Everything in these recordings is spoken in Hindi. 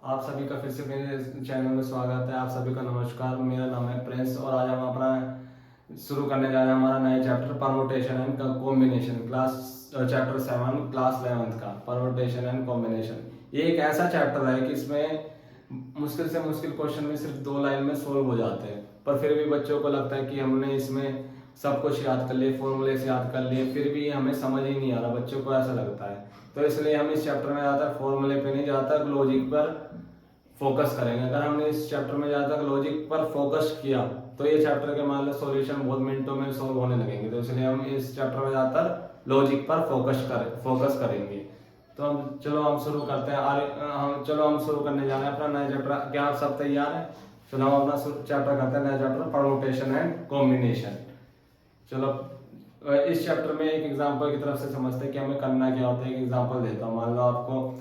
आप सभी का फिर से मेरे चैनल में स्वागत है। आप सभी का नमस्कार। मेरा नाम है प्रिंस और आज हम अपना शुरू करने जा रहे हैं हमारा नया chapter permutation and combination class chapter 7 class 11th का परमुटेशन एंड कॉम्बिनेशन। ये एक ऐसा चैप्टर है कि इसमें मुश्किल से मुश्किल क्वेश्चन में सिर्फ 2 लाइन में सोल्व हो जाते हैं, पर फिर भी बच्चों को लगता है कि हमने इसमें सब कुछ याद कर लिए, फॉर्मूले से याद कर लिए, फिर भी हमें समझ ही नहीं आ रहा, बच्चों को ऐसा लगता है। तो इसलिए हम इस चैप्टर में ज़्यादातर फॉर्मूले पे नहीं, ज़्यादातर लॉजिक पर फोकस करेंगे। अगर हमने इस चैप्टर में ज़्यादातर लॉजिक पर फोकस किया तो ये चैप्टर के मान लो सॉल्यूशन बहुत मिनटों में सॉल्व होने लगेंगे। तो इसलिए हम इस चैप्टर में ज़्यादातर लॉजिक पर फोकस करेंगे। तो हम शुरू करते हैं। हम शुरू करने जा रहे हैं अपना नया चैप्टर। क्या आप सब तैयार हैं? चलो हम अपना चैप्टर करते हैं, नया चैप्टर परमुटेशन एंड कॉम्बिनेशन। चलो इस चैप्टर में एक एग्जांपल की तरफ से समझते हैं कि हमें करना क्या होता है। एक एग्जांपल देता हूँ। मान लो आपको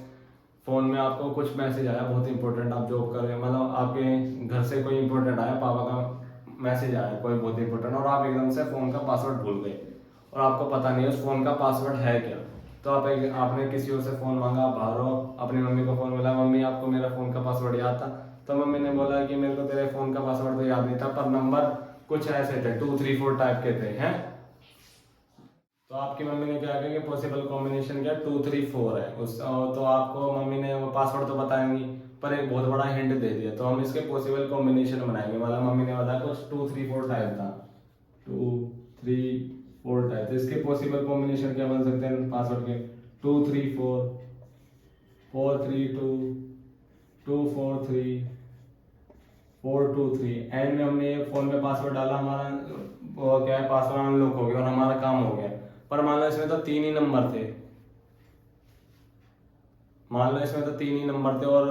फोन में आपको कुछ मैसेज आया बहुत इंपॉर्टेंट, आप जॉब कर रहे हैं, मतलब आपके घर से कोई इंपॉर्टेंट आया, पापा का मैसेज आया कोई बहुत इंपॉर्टेंट, और आप एकदम से फोन का पासवर्ड भूल गए और आपको पता नहीं उस फोन का पासवर्ड है क्या। तो आपने किसी और से फोन मांगा, आप बाहर हो, अपनी मम्मी को फोन मिला, मम्मी आपको मेरा फोन का पासवर्ड याद था? तो मम्मी ने बोला कि मेरे को तेरे फोन का पासवर्ड तो याद नहीं था, पर नंबर कुछ ऐसे थे, 2 3 4 टाइप के थे हैं। तो आपकी मम्मी ने क्या किया कि पॉसिबल कॉम्बिनेशन क्या 2 3 4 है उस, तो आपको मम्मी ने वो पासवर्ड तो बताएंगी पर एक बहुत बड़ा हिंट दे दिया। तो हम इसके पॉसिबल कॉम्बिनेशन बनाएंगे। मतलब मम्मी ने बताया कुछ 2 3 4 टाइप था, 2 3 4 टाइप। तो इसके पॉसिबल कॉम्बिनेशन क्या बन सकते हैं पासवर्ड के? 2 3 4, 4 3 2, 2 4 3, 4 2 3। एंड में हमने फोन में पासवर्ड डाला, हमारा वो क्या है, पासवर्ड अनलॉक हो गया और हमारा काम हो गया। पर मान लो इसमें तो 3 ही नंबर थे, मान लो इसमें तो 3 ही नंबर थे और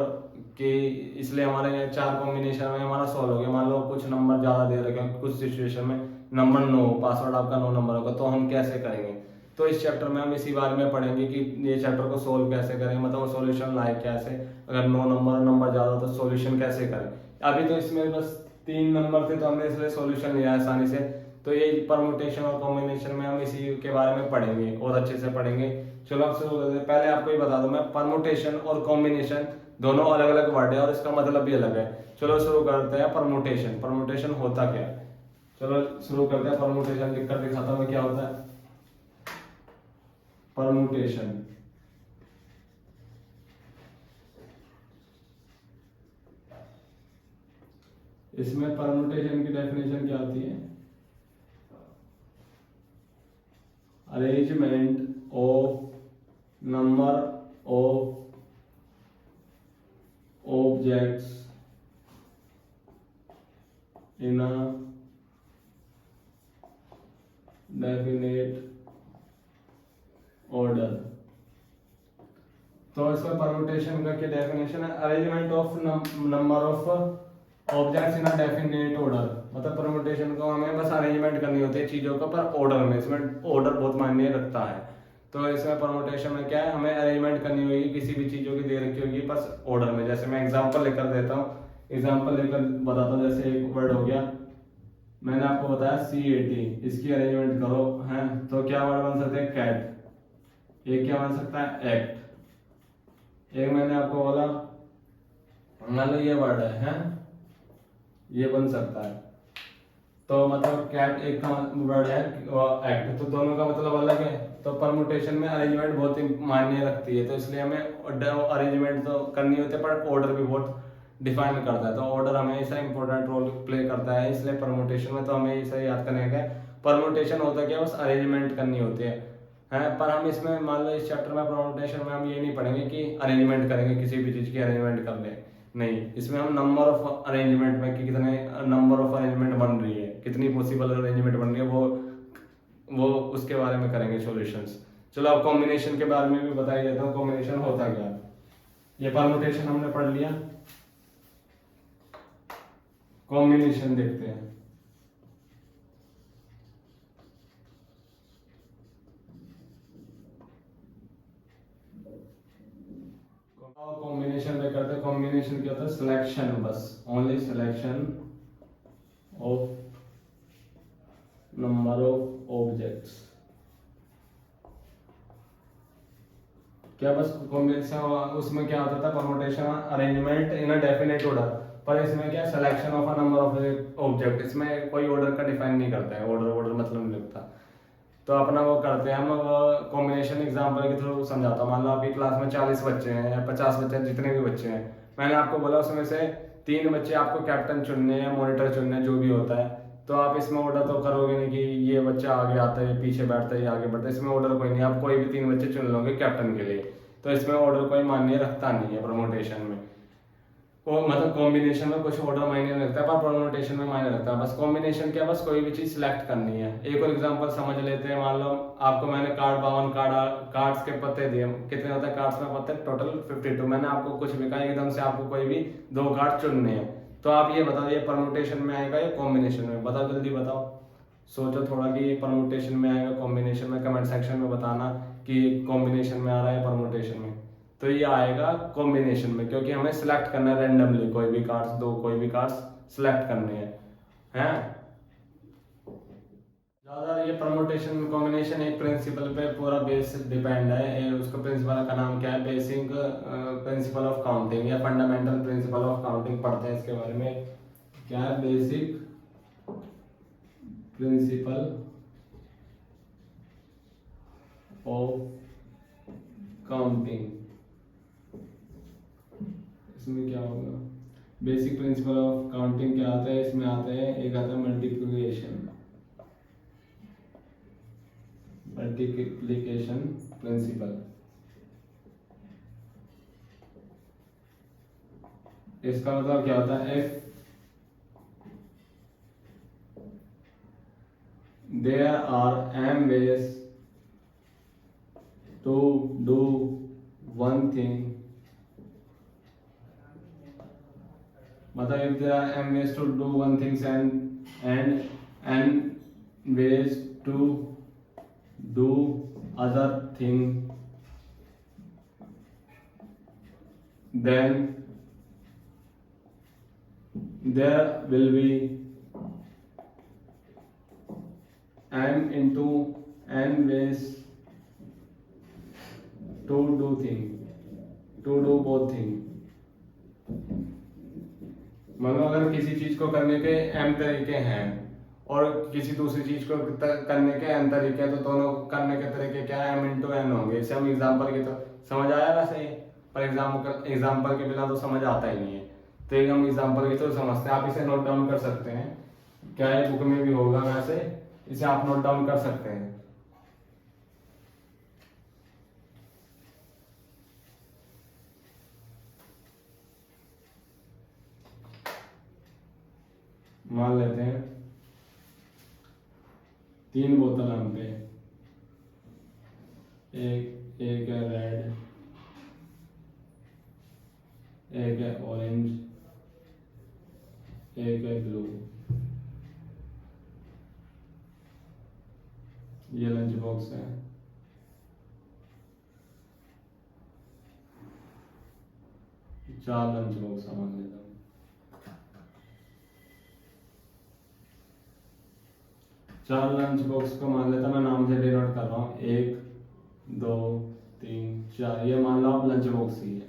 कि इसलिए हमारे 4 कॉम्बिनेशन में हमारा सॉल्व हो गया। मान लो कुछ नंबर ज्यादा दे रखे हैं, कुछ सिचुएशन में नंबर 9, पासवर्ड आपका 9 नंबर होगा, तो हम कैसे करेंगे? तो इस चैप्टर में हम इसी बारे में पढ़ेंगे कि ये चैप्टर को सोल्व कैसे करें, मतलब सॉल्यूशन लाए कैसे। अगर 9 नंबर ज्यादा तो सॉल्यूशन कैसे करें। अभी तो इसमें बस 3 नंबर थे तो हमने इसलिए सॉल्यूशन लिया आसानी से। तो ये परमुटेशन और कॉम्बिनेशन में हम इसी के बारे में पढ़ेंगे और अच्छे से पढ़ेंगे। चलो अब शुरू करते हैं। पहले आपको ये बता दूं मैं, परमुटेशन और कॉम्बिनेशन दोनों अलग अलग वर्ड है और इसका मतलब भी अलग है। चलो शुरू करते हैं परमुटेशन। परमुटेशन होता क्या है? चलो शुरू करते हैं। परमुटेशन लिख कर दिखाता हूँ क्या होता है परमुटेशन। इसमें परमुटेशन की डेफिनेशन क्या होती है? Arrangement of number of objects in a definite order. तो इसमें परमुटेशन का क्या डेफिनेशन है? Arrangement of number of objects in a definite order. मतलब परमुटेशन को हमें बस अरेंजमेंट करनी होती है चीजों का पर ऑर्डर में। इसमें ऑर्डर बहुत मायने रखता है। तो इसमें परमुटेशन में क्या है, हमें अरेंजमेंट करनी होगी किसी भी चीजों की दे रखी होगी बस ऑर्डर में। जैसे मैं एग्जांपल लेकर देता हूँ, एग्जांपल लेकर बताता हूँ। जैसे एक वर्ड हो गया, मैंने आपको बताया CAT, इसकी अरेंजमेंट करो है तो क्या वर्ड बन सकते हैं? कैट। एक क्या बन सकता है? एक्ट। एक मैंने आपको बोला, मान लो ये वर्ड है, ये बन सकता है। तो मतलब कैट एक का वर्ड है और एक्ट, तो दोनों का मतलब अलग है। तो परमुटेशन में अरेंजमेंट बहुत ही मायने रखती है। तो इसलिए हमें अरेंजमेंट तो करनी होती है पर ऑर्डर भी बहुत डिफाइन करता है। तो ऑर्डर हमेशा इंपॉर्टेंट रोल प्ले करता है। इसलिए परमुटेशन में तो हमें इसे याद करने का, परमुटेशन होता क्या, बस अरेंजमेंट करनी होती है। पर हम इसमें मान लो इस चैप्टर में परमुटेशन में हम ये नहीं पढ़ेंगे कि अरेंजमेंट करेंगे, किसी भी चीज की अरेंजमेंट कर ले, नहीं। इसमें हम नंबर ऑफ अरेंजमेंट में कि कितने नंबर ऑफ अरेंजमेंट बन रही है, कितनी पॉसिबल अरेंजमेंट बन रही है, वो उसके बारे में करेंगे सॉल्यूशंस। चलो अब कॉम्बिनेशन के बारे में भी बताई देता हूँ, कॉम्बिनेशन होता क्या है। ये परमुटेशन हमने पढ़ लिया, कॉम्बिनेशन देखते हैं। कॉम्बिनेशन में करते हैं। कॉम्बिनेशन क्या होता है? सिलेक्शन, बस only selection of number of objects क्या बस कॉम्बिनेशन, उसमें क्या होता था permutation arrangement in a definite order, पर इसमें क्या selection of a number of object, इसमें कोई ऑर्डर का डिफाइन नहीं करता है, ऑर्डर ऑर्डर मतलब नहीं लगता। तो अपना वो करते हैं हम, वो कॉम्बिनेशन एग्जाम्पल के थ्रू समझाता हूँ। मान लो आपकी क्लास में 40 बच्चे हैं या 50 बच्चे हैं, जितने भी बच्चे हैं, मैंने आपको बोला उसमें से 3 बच्चे आपको कैप्टन चुनने हैं, मॉनिटर चुनने हैं, जो भी होता है। तो आप इसमें ऑर्डर तो करोगे नहीं कि ये बच्चा आगे आता है, पीछे बैठता है, ये आगे बढ़ता है, इसमें ऑर्डर कोई नहीं, आप कोई भी 3 बच्चे चुन लोगे कैप्टन के लिए। तो इसमें ऑर्डर कोई मान्य रखता नहीं है प्रमोटेशन में। वो मतलब कॉम्बिनेशन में कुछ ऑर्डर मायने नहीं रखता है, पर परमुटेशन में मायने रखता है। बस कॉम्बिनेशन क्या, बस कोई भी चीज सिलेक्ट करनी है। एक और एग्जांपल समझ लेते हैं। मान लो आपको मैंने कार्ड 52 कार्ड्स के पत्ते दिए, कितने होते हैं कार्ड्स में पत्ते, टोटल 52। मैंने आपको कुछ भी कहा, एकदम से आपको कोई भी 2 कार्ड चुनने हैं, तो आप ये बताओ ये परमुटेशन में आएगा या कॉम्बिनेशन में, बताओ जल्दी बताओ। सोचो थोड़ा कि ये परमुटेशन में आएगा कॉम्बिनेशन में, कमेंट सेक्शन में बताना कि कॉम्बिनेशन में आ रहा है परमुटेशन में। तो ये आएगा कॉम्बिनेशन में, क्योंकि हमें सिलेक्ट करना है रैंडमली, कोई भी कार्ड्स, 2 कोई भी कार्ड्स सिलेक्ट करने हैं। ज्यादा ये परमुटेशन कॉम्बिनेशन एक प्रिंसिपल पे पूरा बेस डिपेंड है। उसका प्रिंसिपल का नाम क्या है, बेसिक प्रिंसिपल ऑफ काउंटिंग या फंडामेंटल प्रिंसिपल ऑफ काउंटिंग पढ़ते हैं इसके बारे में। क्या है, बेसिक प्रिंसिपल ऑफ काउंटिंग। इसमें क्या होगा, बेसिक प्रिंसिपल ऑफ काउंटिंग क्या आता है, इसमें आता है एक आता है मल्टीप्लिकेशन प्रिंसिपल। इसका मतलब क्या होता है, if there are m ways to do one thing, मतलब if there are m ways to do one things and n ways to do other thing, then there will be m into n ways to do both thing। मतलब अगर किसी चीज को करने के m तरीके हैं और किसी दूसरी चीज को करने के n तरीके हैं, तो दोनों करने के तरीके क्या है, m into n होंगे। इसे हम एग्जाम्पल के तो समझ आया वैसे ही, पर एग्जाम्पल के बिना तो समझ आता ही नहीं है, तो एक हम एग्जाम्पल के तो समझते हैं। आप इसे नोट डाउन कर सकते हैं, क्या ये बुक में भी होगा, वैसे इसे आप नोट डाउन कर सकते हैं। मान लेते हैं 3 बोतल हम पे, एक है रेड, एक है ऑरेंज, एक है ब्लू। ये लंच बॉक्स है, चार लंच बॉक्स मान लेता हूँ। चार लंच बॉक्स को मान लेता, मैं नाम से डिनोट कर रहा हूँ, 1 2 3 4, ये मान लो आप लंच बॉक्स ही है।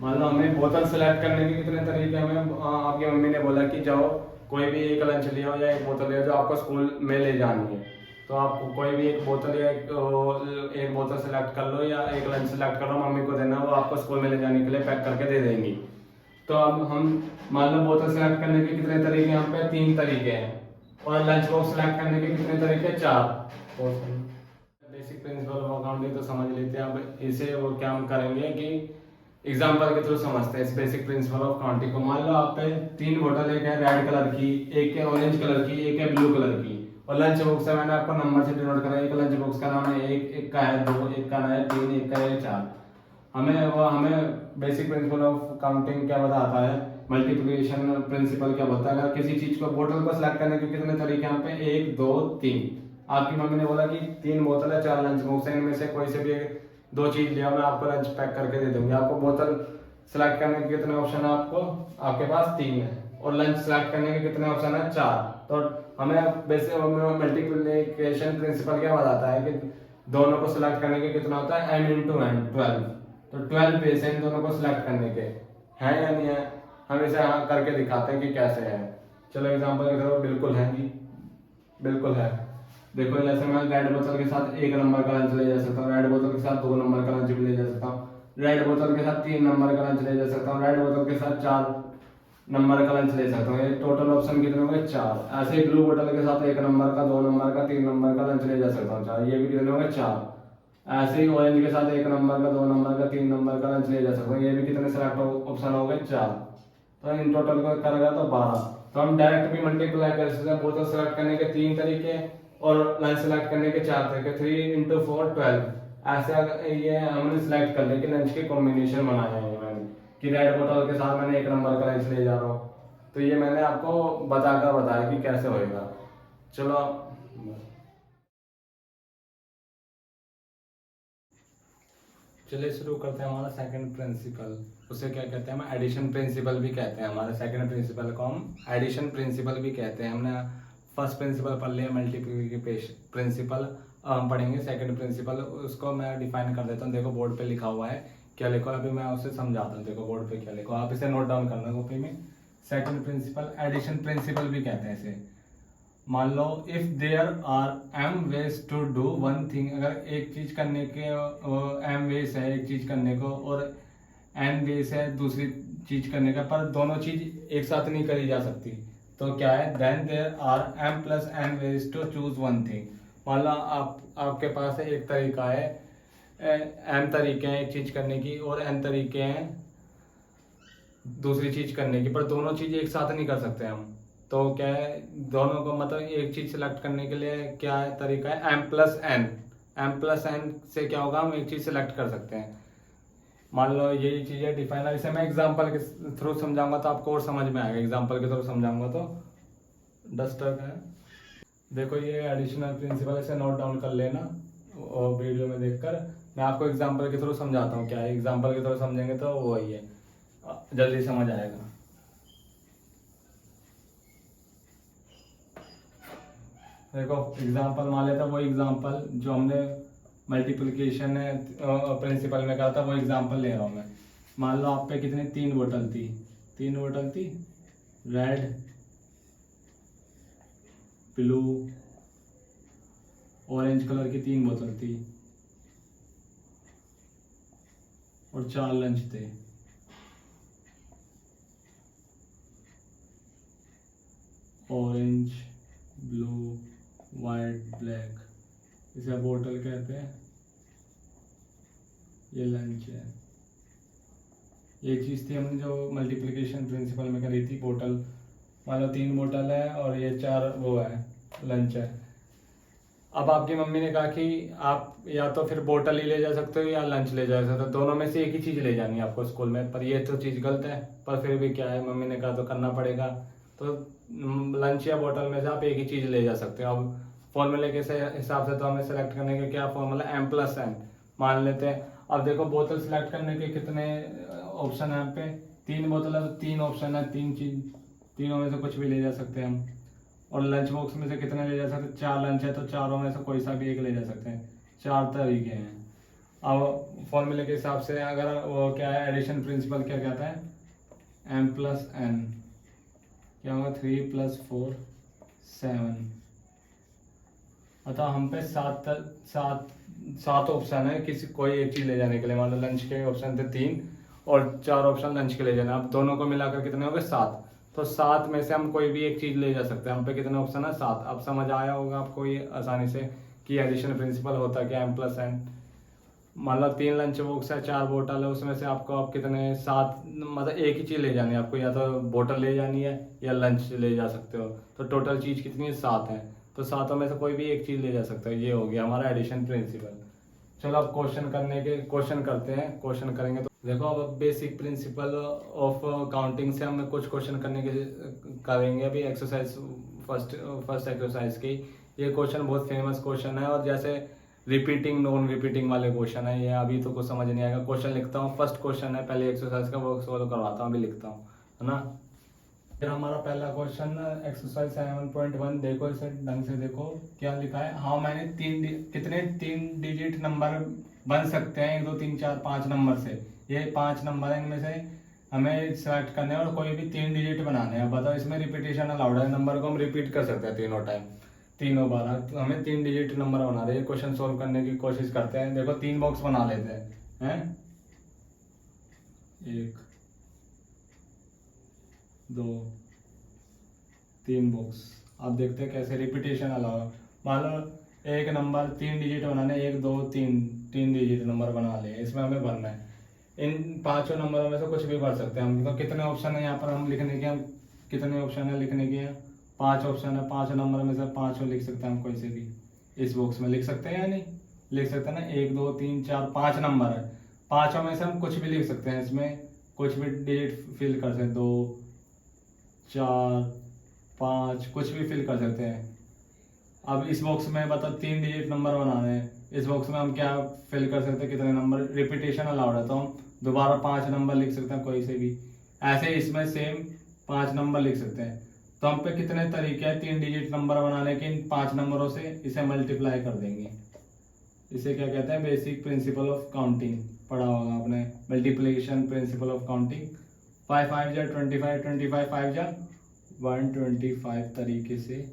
मान लो हमें बोतल सेलेक्ट करने के कितने तरीके, हमें आपकी मम्मी ने बोला कि जाओ कोई भी एक लंच ले आओ या एक बोतल ले आओ जो आपको स्कूल में ले जानी है, तो आपको कोई भी एक बोतल या एक बोतल सेलेक्ट कर लो या एक लंच सेलेक्ट कर लो, मम्मी को देना, वो आपको स्कूल में ले जाने के लिए पैक करके दे देंगी। तो अब हम मान लो बोतल सेलेक्ट करने के कितने तरीके, यहाँ पे 3 तरीके हैं, और लंच बॉक्स सेलेक्ट करने के कितने तरीके, 4। बेसिक प्रिंसिपल ऑफ अकाउंटिंग तो समझ लेते हैं। अब इसे वो क्या हम करेंगे कि एग्जाम्पल के थ्रू समझते हैं इस बेसिक प्रिंसिपल ऑफ काउंटिंग को। मान लो आप पे 3 बोतल, एक है रेड कलर की, एक है ऑरेंज कलर की, एक है ब्लू कलर की, और लंच बॉक्स है मैंने आपको नंबर से डिनोट करा। एक लंच बॉक्स का नाम है 1, एक का है 2, एक का है 3, एक का है 4। हमें बेसिक प्रिंसिपल ऑफ काउंटिंग क्या बताता है, मल्टीप्लिकेशन प्रिंसिपल क्या बोलता है। अगर किसी चीज को, बोतल को सिलेक्ट करने के कितने तरीके यहाँ पे, 1 2 3। आपकी मम्मी ने बोला कि 3 बोतल है, 4 लंच बॉक्स है, इनमें से कोई से भी 2 चीज लिया, मैं आपको लंच पैक करके दे दूंगी। आपको बोतल सिलेक्ट करने के कितने ऑप्शन है, आपके पास 3 है, और लंच सेलेक्ट करने के कितने ऑप्शन है, 4। तो हमें बेसिक मल्टीप्लिकेशन प्रिंसिपल क्या बताता है कि दोनों को सिलेक्ट करने के कितना होता है m इंटू एन 12। तो 12 बेस है इन दोनों को सिलेक्ट करने के, है या नहीं है। हम इसे यहाँ करके दिखाते हैं कि कैसे है। चलो एग्जांपल की तरफ, बिल्कुल है जी, बिल्कुल है। देखो जैसे मैं रेड बोतल के साथ 1 नंबर का लंच ले जा सकता हूँ, रेड बोतल के साथ 2 नंबर का लंच भी ले जा सकता हूँ, रेड बोतल के साथ 3 नंबर का लंच ले जा सकता हूँ, रेड बोतल के साथ 4 नंबर का लंच ले सकता हूँ। ये टोटल ऑप्शन कितने हो गए 4। ऐसे ही ब्लू बोतल के साथ 1 नंबर का, 2 नंबर का, 3 नंबर का लंच ले जा सकता हूँ 4, ये भी कितने हो गए 4। ऐसे ही ऑरेंज के साथ 1 नंबर का, 2 नंबर का, 3 नंबर का लंच ले जा सकता हूँ, ये भी कितने सेलेक्ट ऑप्शन हो गए 4। तो इन टोटल को करेगा तो 12। तो हम डायरेक्ट भी मल्टीप्लाई कर सकते हैं, बोतल सेलेक्ट करने के 3 तरीके और लंच सेलेक्ट करने के 4 तरीके। 3 इंटू 4 12। ऐसे अगर ये हमने सिलेक्ट कर लिया कि लंच के कॉम्बिनेशन बनाया है मैंने, कि रेड बोतल के साथ मैंने 1 नंबर का लंच ले जा रहा हूँ। तो ये मैंने आपको बताकर बताया कि कैसे होएगा। चलो चलिए शुरू करते हैं हमारा सेकंड प्रिंसिपल। उसे क्या कहते हैं, हम एडिशन प्रिंसिपल भी कहते हैं। हमारे सेकंड प्रिंसिपल को हम एडिशन प्रिंसिपल भी कहते हैं। हमने फर्स्ट प्रिंसिपल पढ़ लिया मल्टीप्लिकेशन प्रिंसिपल, अब हम पढ़ेंगे सेकंड प्रिंसिपल। उसको मैं डिफाइन कर देता हूँ। देखो बोर्ड पे लिखा हुआ है, क्या लिखा है अभी मैं उसे समझाता हूँ। देखो बोर्ड पे क्या लिखा, आप इसे नोट डाउन करना कॉपी में। सेकंड प्रिंसिपल एडिशन प्रिंसिपल भी कहते हैं इसे। मान लो if there are m ways to do one thing, अगर एक चीज करने के m वेज है एक चीज करने को और n वेज है दूसरी चीज करने का, पर दोनों चीज एक साथ नहीं करी जा सकती, तो क्या है, then there are m plus n ways to choose one thing. मान लो आपके पास है एक तरीका है, m तरीके हैं एक चीज करने की और n तरीके हैं दूसरी चीज करने की, पर दोनों चीज एक साथ नहीं कर सकते हम। तो क्या है, दोनों को मतलब एक चीज सेलेक्ट करने के लिए क्या है तरीका है, m plus n। m plus n से क्या होगा, हम एक चीज सेलेक्ट कर सकते हैं। मान लो यही चीज है डिफाइन। अब इसे मैं एग्जांपल के थ्रू समझाऊंगा तो आपको और समझ में आएगा। एग्जांपल के थ्रू समझाऊंगा तो डस्टर है। देखो ये एडिशनल प्रिंसिपल, इसे नोट डाउन कर लेना और वीडियो में देखकर मैं आपको एग्जांपल के थ्रू समझाता हूँ। क्या है, एग्जांपल के थ्रू समझेंगे तो वही है, जल्दी समझ आएगा। देखो एग्जांपल मान लेता, वो एग्जांपल जो हमने मल्टीप्लिकेशन प्रिंसिपल में कहा था वो एग्जांपल ले रहा हूँ मैं। मान लो आप पे कितनी 3 बोतल थी, 3 बोतल थी, रेड, ब्लू, ऑरेंज कलर की 3 बोतल थी और 4 लंच थे। ऑरेंज, ब्लू, वाइट, ब्लैक, इसे बोतल कहते हैं, ये लंच है। ये चीज़ थी हमने जो मल्टीप्लिकेशन प्रिंसिपल में करी थी, बोतल। मान लो 3 बोतल है और ये 4 वो है लंच है। अब आपकी मम्मी ने कहा कि आप या तो फिर बोतल ही ले जा सकते हो या लंच ले जा सकते हो, दोनों में से एक ही चीज़ ले जानी है आपको स्कूल में। पर ये तो चीज़ गलत है, पर फिर भी क्या है, मम्मी ने कहा तो करना पड़ेगा। तो लंच या बोतल में से आप एक ही चीज़ ले जा सकते हो। अब फॉर्मूले के हिसाब से तो हमें सेलेक्ट करने का क्या फॉर्मूला, m प्लस n मान लेते हैं। अब देखो बोतल सेलेक्ट करने के कितने ऑप्शन है यहाँ पे, 3 बोतल है तो 3 ऑप्शन है, 3 चीज, तीनों में से कुछ भी ले जा सकते हैं हम। और लंच बॉक्स में से कितने ले जा सकते हैं, 4 लंच है तो चारों में से कोई सा भी एक ले जा सकते हैं। 4 तरीके हैं। अब फॉर्मूले के हिसाब से अगर वो क्या है, एडिशन प्रिंसिपल क्या कहता है, m प्लस n क्या होगा, 3 प्लस 4 7। अतः हम पे 7 ऑप्शन है किसी कोई एक चीज ले जाने के लिए। मान लो लंच के ऑप्शन थे 3 और 4 ऑप्शन लंच के ले जाना। अब दोनों को मिलाकर कितने हो गए 7। तो 7 में से हम कोई भी एक चीज ले जा सकते हैं। हम पे कितने ऑप्शन है 7। अब समझ आया होगा आपको ये आसानी से कि एडिशन प्रिंसिपल होता क्या, m प्लस n। मान लो 3 लंच बॉक्स है, 4 बोतल है, उसमें से आपको आप कितने 7 मतलब एक ही चीज ले जानी है आपको, या तो बोतल ले जानी है या लंच ले जा सकते हो। तो टोटल चीज कितनी है 7 है, तो 7 में से कोई भी एक चीज ले जा सकते हो। ये हो गया हमारा एडिशन प्रिंसिपल। चलो अब क्वेश्चन करते हैं। क्वेश्चन करेंगे तो देखो अब बेसिक प्रिंसिपल ऑफ काउंटिंग से हम कुछ क्वेश्चन करेंगे अभी एक्सरसाइज फर्स्ट एक्सरसाइज की। ये क्वेश्चन बहुत फेमस क्वेश्चन है और जैसे रिपीटिंग नॉन रिपीटिंग वाले क्वेश्चन है ये। अभी तो कुछ समझ नहीं आएगा। क्वेश्चन लिखता हूँ, फर्स्ट क्वेश्चन है पहले एक्सरसाइज का, वो सॉल्व करवाता हूँ, अभी लिखता हूँ, है ना। फिर हमारा पहला क्वेश्चन एक्सरसाइज 7.1, देखो इसे ढंग से देखो क्या लिखा है। हाउ मैंने कितने 3 डिजिट नंबर बन सकते हैं 1 2 3 4 5 नंबर से। ये 5 नंबर है, इनमें से हमें सेलेक्ट करने हैं और कोई भी 3 डिजिट बनाने हैं। बताओ इसमें रिपीटेशन अलाउड है, नंबर को हम रिपीट कर सकते हैं तीनों टाइम, तीनों बार। तो हमें 3 डिजिट नंबर बना रहे हैं। क्वेश्चन सोल्व करने की कोशिश करते हैं। देखो 3 बॉक्स बना लेते हैं, 1 2 3 बॉक्स। अब देखते हैं कैसे रिपीटेशन अलावा। मान लो एक नंबर 3 डिजिट बनाने, 1 2 3 3 डिजिट नंबर बना ले, इसमें हमें भरना है। इन पांचों नंबरों में से कुछ भी भर सकते हैं हम। तो कितने ऑप्शन है यहाँ पर हम लिखने के, हम कितने ऑप्शन है लिखने के हैं? 5 ऑप्शन है। 5 नंबर में से 5 लिख सकते हैं हम, कोई से भी इस बॉक्स में लिख सकते हैं या नहीं लिख सकते हैं ना। 1 2 3 4 5 नंबर है, पांचों में से हम कुछ भी लिख सकते हैं, इसमें कुछ भी डिजिट फिल कर सकते हैं, 2 4 5 कुछ भी फिल कर सकते हैं। अब इस बॉक्स में बताओ 3 डिजिट नंबर बनाने हैं, इस बॉक्स में हम क्या फिल कर सकते हैं, कितने नंबर? रिपीटेशन अलाउड है तो हम दोबारा 5 नंबर लिख सकते हैं कोई से भी। ऐसे इसमें सेम 5 नंबर लिख सकते हैं। तो हम पे कितने तरीके हैं 3 डिजिट नंबर बनाने के? इन 5 नंबरों से इसे मल्टीप्लाई कर देंगे। इसे क्या कहते हैं? बेसिक प्रिंसिपल ऑफ काउंटिंग पढ़ा होगा आपने, मल्टीप्लिकेशन प्रिंसिपल ऑफ काउंटिंग। 5 5 जा 25, 25 5 जा 125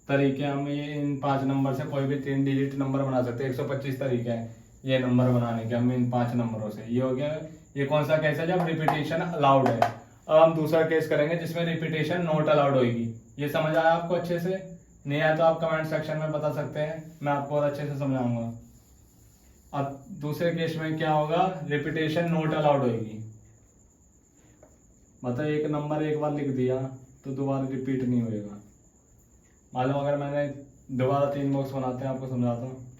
तरीके हम ये इन 5 नंबर से कोई भी 3 डिजिट नंबर बना सकते हैं। 125 तरीके हैं ये नंबर बनाने के हम इन 5 नंबरों से। ये हो गया। ये कौन सा केस है जब रिपीटेशन अलाउड है। अब हम दूसरा केस करेंगे जिसमें रिपीटेशन नॉट अलाउड होगी। ये समझ आया आपको अच्छे से? नहीं आया तो आप कमेंट सेक्शन में बता सकते हैं, मैं आपको और अच्छे से समझाऊंगा। अब दूसरे केस में क्या होगा? रिपीटेशन नॉट अलाउड होगी। मतलब एक नंबर एक बार लिख दिया तो दोबारा रिपीट नहीं होएगा। मालूम, अगर मैंने दोबारा 3 बॉक्स बनाते हैं, आपको समझाता हूँ।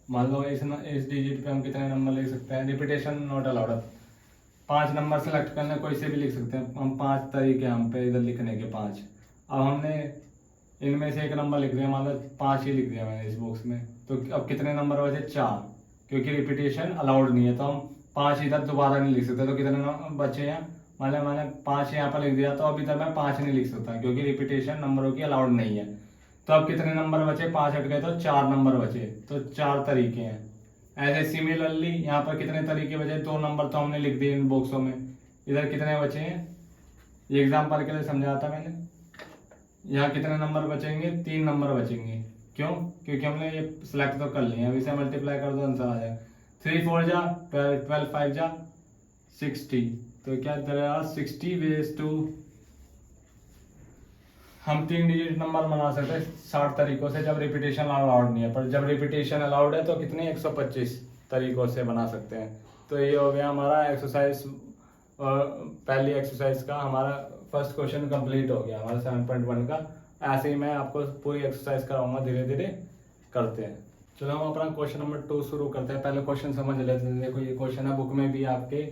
मान लो इस डिजिट पे हम कितने नंबर लिख सकते हैं? रिपीटेशन नॉट अलाउड है। 5 नंबर सेलेक्ट करना, कोई से भी लिख सकते हैं हम। 5 तरीके हम पे इधर लिखने के 5। अब हमने इनमें से एक नंबर लिख दिया, मान लो 5 ही लिख दिया मैंने इस बॉक्स में। तो अब कितने नंबर बचे? 4, क्योंकि रिपीटेशन अलाउड नहीं है तो हम 5 इधर दोबारा नहीं लिख सकते। तो कितने बचे हैं? मान लो मैंने 5 यहाँ पर लिख दिया, तो अब इधर मैं 5 नहीं लिख सकता क्योंकि रिपीटेशन नंबरों की अलाउड नहीं है। तो अब कितने नंबर बचे? 5 हट गए तो 4 नंबर बचे। तो 4 तरीके हैं। ऐसे सिमिलरली यहाँ पर कितने तरीके बचे? 2 नंबर तो हमने लिख दिए इन बॉक्सों में। इधर कितने बचे हैं? ये एग्जाम्पल के लिए समझाया था मैंने। यहाँ कितने नंबर बचेंगे? 3 नंबर बचेंगे। क्यों? क्योंकि हमने ये सिलेक्ट तो कर लिया। अब इसे मल्टीप्लाई कर दो, आंसर आ जाएगा। 3 4 जा 12, 12 5 जा 60। तो क्या there are 60 ways to, हम 3 डिजिट नंबर बना सकते हैं 60 तरीकों से जब रिपीटेशन अलाउड नहीं है। पर जब रिपीटेशन अलाउड है तो कितने? 125 तरीकों से बना सकते हैं। तो ये हो गया हमारा एक्सरसाइज, पहली एक्सरसाइज का हमारा फर्स्ट क्वेश्चन कंप्लीट हो गया हमारा 7.1 का। ऐसे ही मैं आपको पूरी एक्सरसाइज कराऊंगा, धीरे धीरे करते हैं। चलो हम अपना क्वेश्चन नंबर 2 शुरू करते हैं। पहले क्वेश्चन समझ लेते हैं। देखो ये क्वेश्चन है, बुक में भी आपके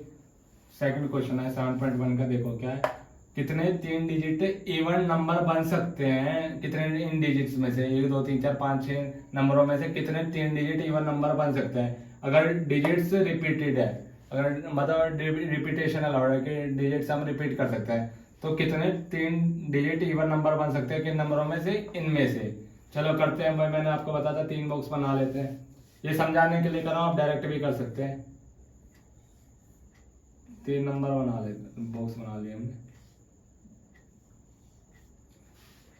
सेकंड क्वेश्चन है 7.1 का। देखो क्या है, कितने 3 डिजिट इवन नंबर बन सकते हैं? कितने इन डिजिट्स में से 1 2 3 4 5 6 नंबरों में से कितने 3 डिजिट इवन नंबर बन सकते हैं? अगर डिजिट्स रिपीटेड है, अगर मतलब रिपीटेशन अलाउड है कि डिजिट्स हम रिपीट कर सकते हैं, तो कितने 3 डिजिट इवन नंबर बन सकते हैं? किन नंबरों में से? इनमें से। चलो करते हैं। मैंने आपको बताया था 3 बॉक्स बना लेते हैं। ये समझाने के लिए कर रहा हूँ, आप डायरेक्ट भी कर सकते हैं। 3 नंबर बना लेते, बॉक्स बना लिए हमने।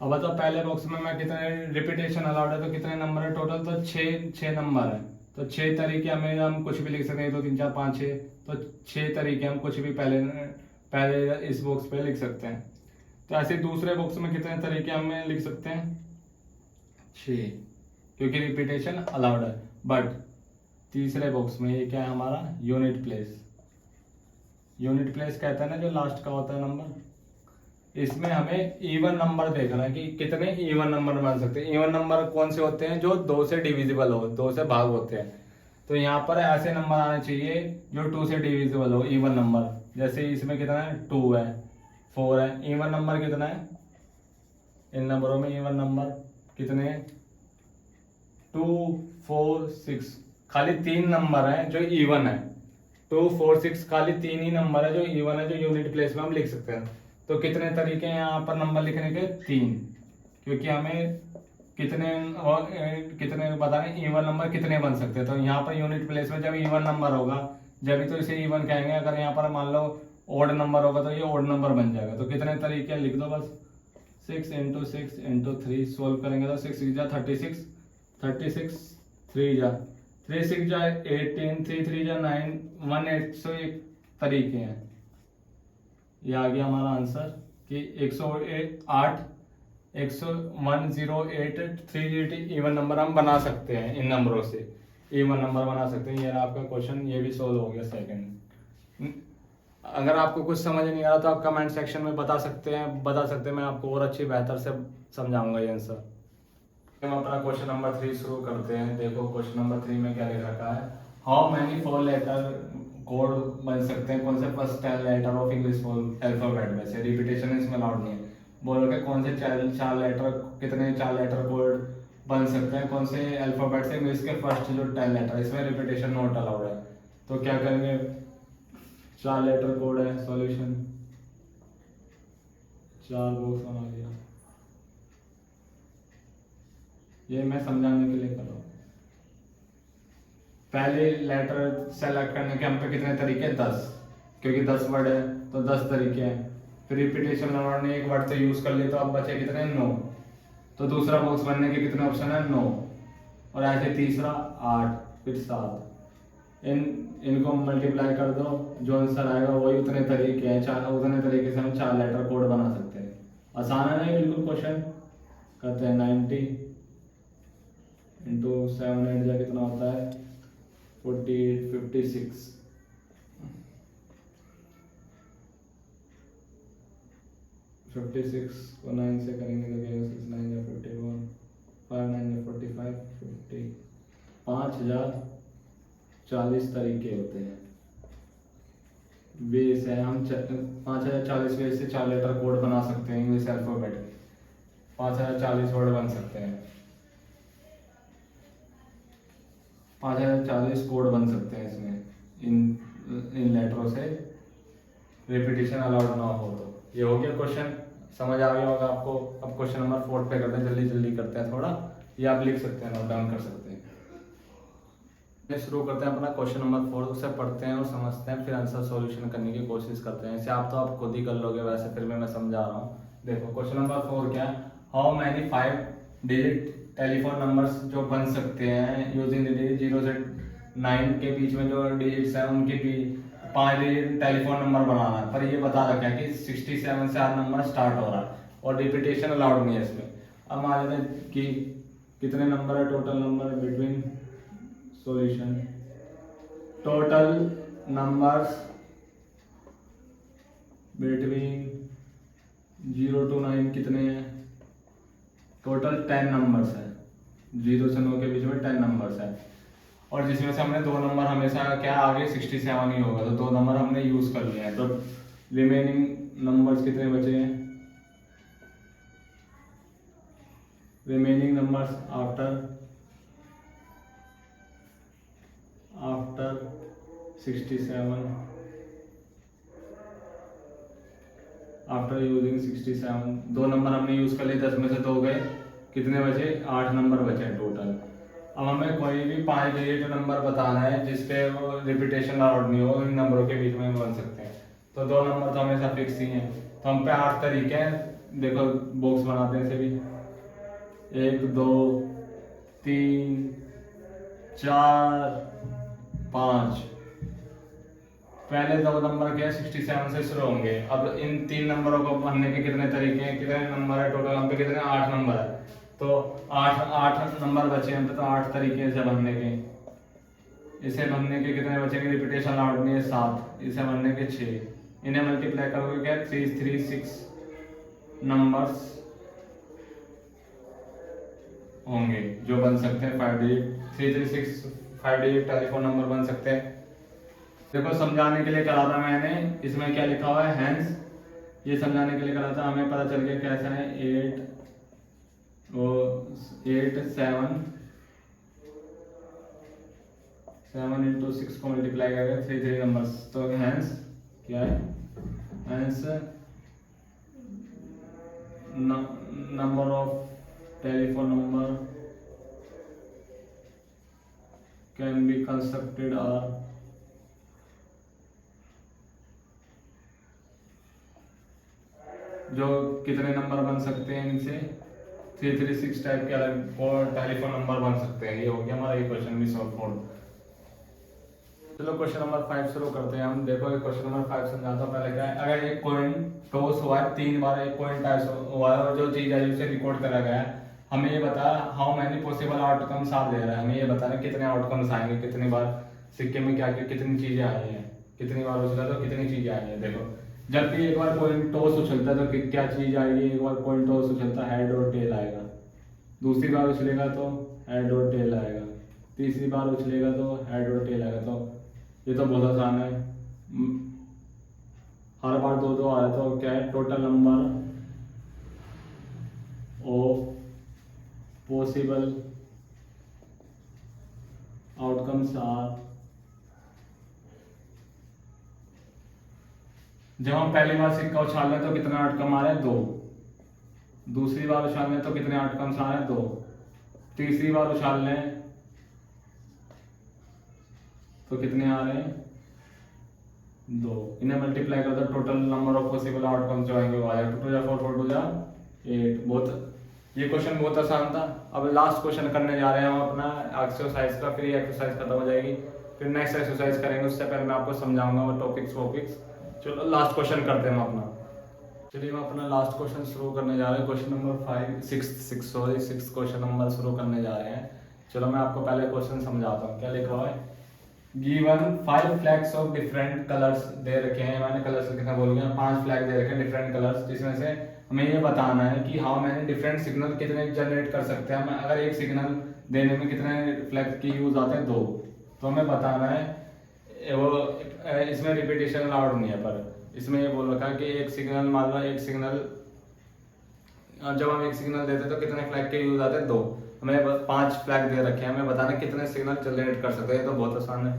अब बताओ पहले बॉक्स में मैं कितने रिपीटेशन अलाउड है तो कितने नंबर है टोटल? तो 6 नंबर है। तो 6 तरीके हमें, हम कुछ भी लिख सकते हैं। 1 2 3 4 5 6, तो 6 तरीके हम कुछ भी पहले इस बॉक्स पे लिख सकते हैं। तो ऐसे दूसरे बॉक्स में कितने तरीके हमें लिख सकते हैं? 6, क्योंकि रिपीटेशन अलाउड है। बट तीसरे बॉक्स में ये क्या है हमारा? Unit place. यूनिट प्लेस कहते हैं ना जो लास्ट का होता है नंबर। इसमें हमें इवन नंबर देखना है कि कितने इवन नंबर बन सकते हैं। इवन नंबर कौन से होते हैं? जो 2 से डिविजिबल हो, 2 से भाग होते हैं। तो यहाँ पर ऐसे नंबर आने चाहिए जो 2 से डिविजिबल हो, इवन नंबर। जैसे इसमें कितना है? 2 है, 4 है। इवन नंबर कितना है इन नंबरों में? इवन नंबर कितने हैं? 2 4 6। खाली 3 नंबर है जो इवन है। 2 4 6 खाली 3 ही नंबर है जो इवन है, जो यूनिट प्लेस में हम लिख सकते हैं। तो कितने तरीके हैं यहाँ पर नंबर लिखने के? 3, क्योंकि हमें कितने और कितने बताना है, इवन नंबर कितने बन सकते हैं। तो यहाँ पर यूनिट प्लेस में जब इवन नंबर होगा जब तो इसे इवन कहेंगे। अगर यहाँ पर मान लो ओड नंबर होगा तो ये ओड नंबर बन जाएगा। तो कितने तरीके लिख दो बस, 6 × 6 × 3 सोल्व करेंगे तो 6 6 जा 36, 36 3 जा 3 6 जा 18, 3 3 जा 9, 108 तरीके हैं। ये आ गया हमारा आंसर कि 108 3 इवन नंबर हम बना सकते हैं। इन नंबरों से इवन नंबर बना सकते हैं। ये रहा आपका क्वेश्चन, ये भी सोल्व हो गया सेकंड। अगर आपको कुछ समझ नहीं आ रहा तो आप कमेंट सेक्शन में बता सकते हैं, मैं आपको और अच्छी बेहतर से समझाऊंगा ये आंसर। हम अपना क्वेश्चन नंबर 3 शुरू करते हैं। देखो क्वेश्चन नंबर 3 में क्या लिख रखा है, हाउ मैनी 4 लेटर कोड बन सकते हैं, कौन से first 10 letter of English alphabet में से। रिपीटेशन इसमें अलाउड नहीं है। बोल के कौन से 4 लेटर, कितने 4 लेटर कोड बन सकते हैं, कौन से अल्फाबेट से इंग्लिश के फर्स्ट जो 10 लेटर, इसमें रिपीटेशन नॉट अलाउड है। तो क्या करेंगे, 4 लेटर कोड है, सॉल्यूशन 4 बॉक्स बना लिया। ये मैं समझाने के लिए कर रहा हूँ। पहले लेटर सेलेक्ट करने के हम पे कितने तरीके, 10, क्योंकि 10 वर्ड है तो 10 तरीके हैं। फिर रिपीटेशन नंबर ने एक वर्ड से यूज कर लिया तो अब बचे कितने, 9। तो दूसरा बॉक्स बनने के कितने ऑप्शन है, 9। और ऐसे तीसरा 8, फिर 7। इनको मल्टीप्लाई कर दो, जो आंसर आएगा वही उतने तरीके हैं, उतने तरीके से हम 4 लेटर कोड बना सकते हैं। आसान है नहीं बिल्कुल क्वेश्चन। करते हैं 90 × 7 8 जा कितना होता है, 48 56। 56 को 9 से करेंगे तो क्या, 6 9 या 51, 5 9 या 45, 50, 5040 तरीके होते हैं। बेस है, हम 5040 बेस से 4 लेटर कोड बना सकते हैं इंग्लिश अल्फाबेट। 5040 वर्ड बन सकते हैं, 5040 कोड बन सकते हैं इसमें, इन लेटरों से रिपीटेशन अलाउड ना हो। तो ये हो गया क्वेश्चन, समझ आ गया होगा आपको। अब क्वेश्चन नंबर 4 पे करते हैं, जल्दी जल्दी करते हैं थोड़ा, ये आप लिख सकते हैं, नोट डाउन कर सकते हैं। शुरू करते हैं अपना क्वेश्चन नंबर 4, उसे पढ़ते हैं और समझते हैं, फिर आंसर सॉल्यूशन करने की कोशिश करते हैं। इसे आप तो आप खुद ही कर लोगे वैसे, फिर मैं समझा रहा हूँ। देखो क्वेश्चन नंबर 4 क्या है, how many 5 digit telephone numbers जो बन सकते हैं यूजिंग द डिजिट 0 से 9 के बीच में जो डिजिट्स हैं उनके भी 5 डिजिट टेलीफोन नंबर बनाना है। पर ये बता रखा है कि 67 से हर नंबर स्टार्ट हो रहा है और रिपीटेशन अलाउड नहीं है इसमें। अब मान लेते हैं कि कितने नंबर है, total number between solution, total numbers between 0 to 9 कितने हैं, टोटल 10 नंबर्स है। 0 से 9 के बीच में 10 नंबर्स है, और जिसमें से हमने 2 नंबर हमेशा क्या आगे 67 ही होगा, तो 2 नंबर हमने यूज कर लिए हैं। तो रिमेनिंग नंबर्स कितने बचे हैं, remaining numbers after 67, after using 67, 2 number हमने यूज कर लिए, 10 में से 2 गए, कितने बचे, 8 नंबर बचे टोटल। अब हमें कोई भी 5 डिजिट नंबर बताना है जिसपे वो रिपीटेशन अलाउड नहीं हो, इन नंबरों के बीच में बन सकते हैं। तो 2 नंबर तो हमेशा फिक्स ही हैं, तो हम पे 8 तरीके हैं। देखो बॉक्स बनाते हैं इसे भी, 1 2 3 4 5। पहले 2 नंबर के 67 से शुरू होंगे। अब इन 3 नंबरों को बनने के कितने तरीके हैं, कितने नंबर है टोटल, हम पे कितने, 8 नंबर है। तो 8 नंबर बचे हैं, तो 8 तरीके से बनने के। इसे बनने के कितने बचेंगे, रिपीटेशन अलाउड नहीं है, 7। इसे बनने के 6। इन्हें मल्टीप्लाई करोगे क्या, 3 3 6 नंबर्स होंगे जो बन सकते हैं 5 डिजिट, 3 3 6 5 डिजिट टेलीफोन नंबर बन सकते हैं। देखो समझाने के लिए करा था मैंने, इसमें क्या लिखा हुआ है, हैंस, ये समझाने के लिए करा था, हमें पता चल गया कैसा है। 8 7 7 इंटू 6 को मल्टीप्लाई करेंगे 3 नंबर्स, तो हैंस क्या है, hence number of telephone number can be constructed are जो कितने नंबर बन सकते हैं इनसे 336 टाइप के अलग और टेलीफोन नंबर बन सकते हैं। ये हो गया हमारा ये क्वेश्चन भी सॉल्व फोर। चलो क्वेश्चन नंबर 5 शुरू करते हैं हम। देखो ये क्वेश्चन नंबर 5 समझाता हूँ पहले क्या है। अगर एक कॉइन टॉस हुआ है 3 बार, एक कॉइन टॉस हुआ है और जो चीज है उसे रिकॉर्ड करा गया है, हमें ये बता how many possible outcomes are there है। हमें ये बताना कितने आउटकम्स आएंगे, कितनी बार सिक्के में क्या कितनी चीजें आई हैं, कितनी बार उछला तो कितनी चीजें आई हैं। देखो जब भी एक बार कॉइन टॉस उछलता है तो क्या चीज आएगी, एक बार कॉइन टॉस उछलता है हेड और टेल आएगा, दूसरी बार उछलेगा तो हेड और टेल आएगा, तीसरी बार उछलेगा तो हेड और टेल आएगा। तो ये तो बहुत आसान है, हर बार 2-2 आया तो क्या है, total number of possible outcomes are, जब हम पहली बार सिक्का उछाल रहे तो कितने आउटकम आ रहे हैं 2, दूसरी बार उछाल रहे तो कितने आउटकम्स आ रहे हैं 2, तीसरी बार उछाल लें तो कितने आ रहे हैं 2। इन्हें मल्टीप्लाई कर दो, total number of possible outcomes जो आएंगे वो आ जाएगा 2 4 4 2 8। बहुत ये क्वेश्चन बहुत आसान था। अब लास्ट क्वेश्चन करने जा रहे हैं हम अपना एक्सरसाइज का, फिर ये एक्सरसाइज खत्म हो जाएगी, फिर नेक्स्ट एक्सरसाइज करेंगे। उससे पहले मैं आपको समझाऊंगा वो टॉपिक्स। चलो लास्ट क्वेश्चन करते हैं हम अपना। चलिए हम अपना लास्ट क्वेश्चन शुरू करने जा रहे हैं। क्वेश्चन नंबर 6 क्वेश्चन नंबर शुरू करने जा रहे हैं। चलो मैं आपको पहले क्वेश्चन समझाता हूँ। क्या लिखा हुआ है, given 5 flags of different colours दे रखे हैं, मैंने कलर्स कितना बोल गया, 5 फ्लैग दे रखे हैं डिफरेंट कलर्स, जिसमें से हमें ये बताना है कि हाउ मैनी डिफरेंट सिग्नल कितने जनरेट कर सकते हैं हम। अगर एक सिग्नल देने में कितने फ्लैग की यूज आते हैं 2, तो हमें बताना है। वो इसमें रिपीटेशन अलाउड नहीं है, पर इसमें ये बोल रखा है कि एक सिग्नल, मान लो एक सिग्नल, जब हम एक सिग्नल देते हैं तो कितने फ्लैग के यूज आते हैं 2, हमें 5 फ्लैग दे रखे हैं, हमें बताना कितने सिग्नल जनरेट कर सकते हैं। तो बहुत आसान है,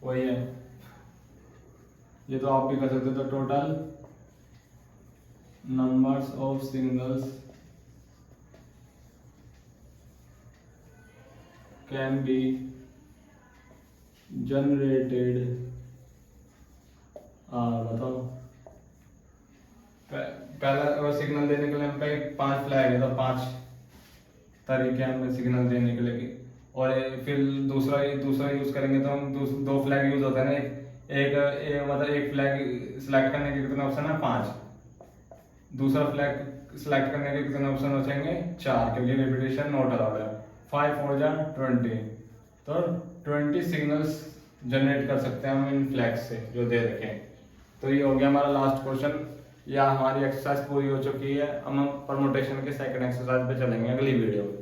वही है, ये तो आप भी कर सकते हो। तो total numbers of signals can be generated, बताओ पहला सिग्नल देने के लिए हम पे 5 फ्लैग है, तो 5 तरीके हमें सिग्नल देने के लिए। और फिर दूसरा यूज करेंगे तो हम 2 फ्लैग यूज होता है ना, मतलब एक फ्लैग सिलेक्ट करने के कितने ऑप्शन है 5, दूसरा फ्लैग सिलेक्ट करने के कितने ऑप्शन बचेंगे 4, क्योंकि रिपीटेशन नॉट अलाउड है। 5 4 जा 20, तो 20 सिग्नल्स जनरेट कर सकते हैं हम इन फ्लैग्स से जो दे रखे हैं। तो ये हो गया हमारा लास्ट क्वेश्चन, या हमारी एक्सरसाइज पूरी हो चुकी है। हम परमुटेशन के सेकंड एक्सरसाइज पे चलेंगे अगली वीडियो में।